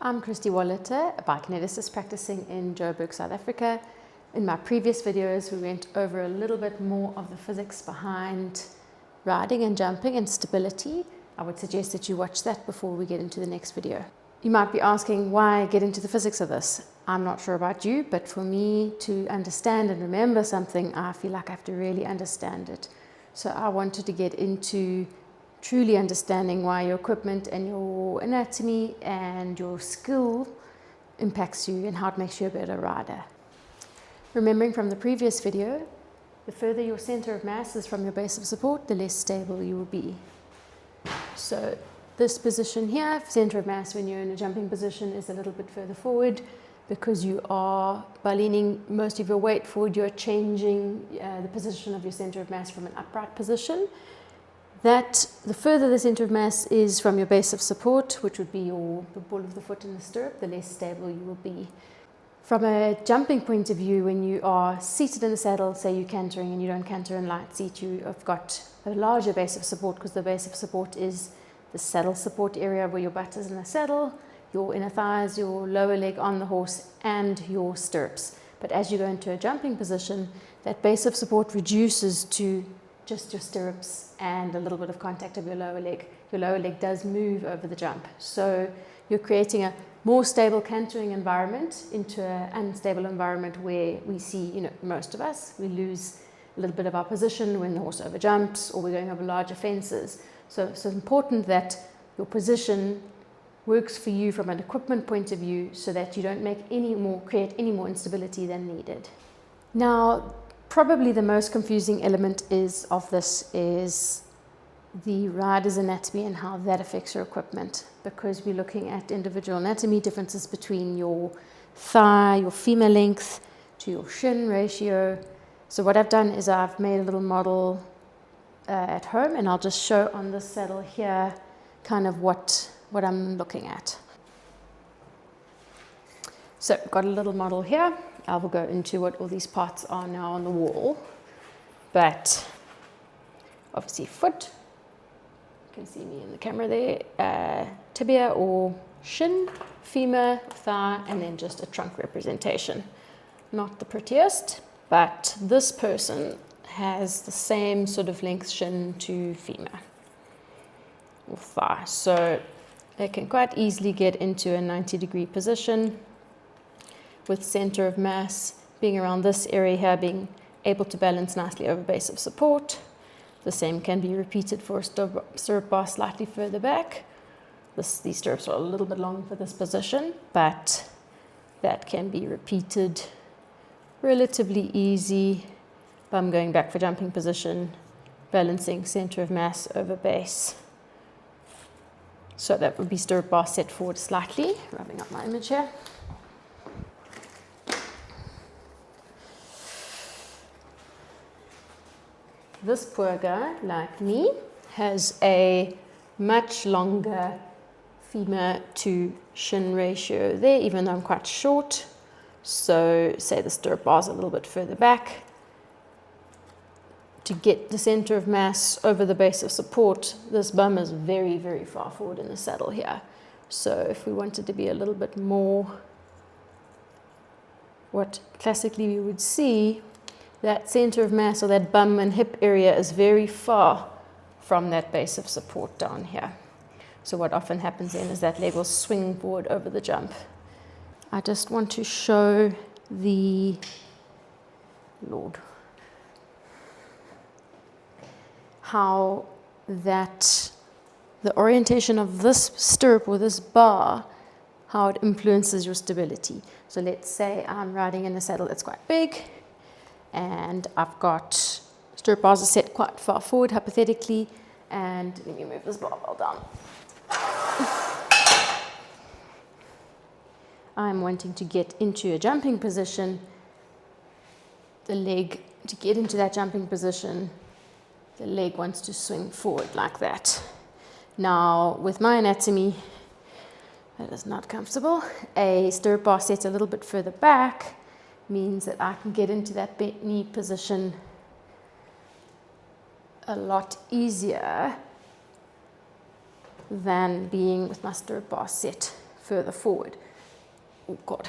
I'm Christy Walleter, a biokineticist practicing in Joburg, South Africa. In my previous videos, we went over a little bit more of the physics behind riding and jumping and stability. I would suggest that you watch that before we get into the next video. You might be asking, why get into the physics of this? I'm not sure about you, but for me to understand and remember something, I feel like I have to really understand it. So I wanted to get into truly understanding why your equipment and your anatomy and your skill impacts you and how it makes you a better rider. Remembering from the previous video, the further your center of mass is from your base of support, the less stable you will be. So this position here, center of mass when you're in a jumping position, is a little bit further forward because you are, by leaning most of your weight forward, you're changing the position of your center of mass from an upright position. That the further the center of mass is from your base of support, which would be the ball of the foot in the stirrup, the less stable you will be. From a jumping point of view, when you are seated in the saddle, say you're cantering and you don't canter in light seat, you have got a larger base of support because the base of support is the saddle support area where your butt is in the saddle, your inner thighs, your lower leg on the horse, and your stirrups. But as you go into a jumping position, that base of support reduces to just your stirrups and a little bit of contact of your lower leg. Your lower leg does move over the jump. So you're creating a more stable cantering environment into an unstable environment where we see, most of us, we lose a little bit of our position when the horse overjumps or we're going over larger fences. So it's important that your position works for you from an equipment point of view so that you don't create any more instability than needed. Now, probably the most confusing element of this is the rider's anatomy and how that affects your equipment, because we're looking at individual anatomy differences between your thigh, your femur length to your shin ratio. So what I've done is I've made a little model at home, and I'll just show on this saddle here kind of what I'm looking at. So I've got a little model here. I will go into what all these parts are now on the wall, but obviously foot, you can see me in the camera there, tibia or shin, femur, thigh, and then just a trunk representation. Not the prettiest, but this person has the same sort of length shin to femur or thigh, so they can quite easily get into a 90-degree position with center of mass being around this area here, being able to balance nicely over base of support. The same can be repeated for a stirrup bar slightly further back. These stirrups are a little bit long for this position, but that can be repeated relatively easy. I'm going back for jumping position, balancing center of mass over base. So that would be stirrup bar set forward slightly, rubbing up my image here. This poor guy, like me, has a much longer femur to shin ratio there, even though I'm quite short. So say the stirrup bar's a little bit further back. To get the center of mass over the base of support, this bum is very, very far forward in the saddle here. So if we wanted to be a little bit more what classically we would see, that center of mass or that bum and hip area is very far from that base of support down here. So what often happens then is that leg will swing forward over the jump. I just want to show how that the orientation of this stirrup or this bar, how it influences your stability. So let's say I'm riding in a saddle that's quite big, and I've got stirrup bars are set quite far forward, hypothetically, and let me move this barbell down. I'm wanting to get into a jumping position. The leg, to get into that jumping position, the leg wants to swing forward like that. Now, with my anatomy, that is not comfortable. A stirrup bar set a little bit further back means that I can get into that bent knee position a lot easier than being with my stirrup bar set further forward. Oh God,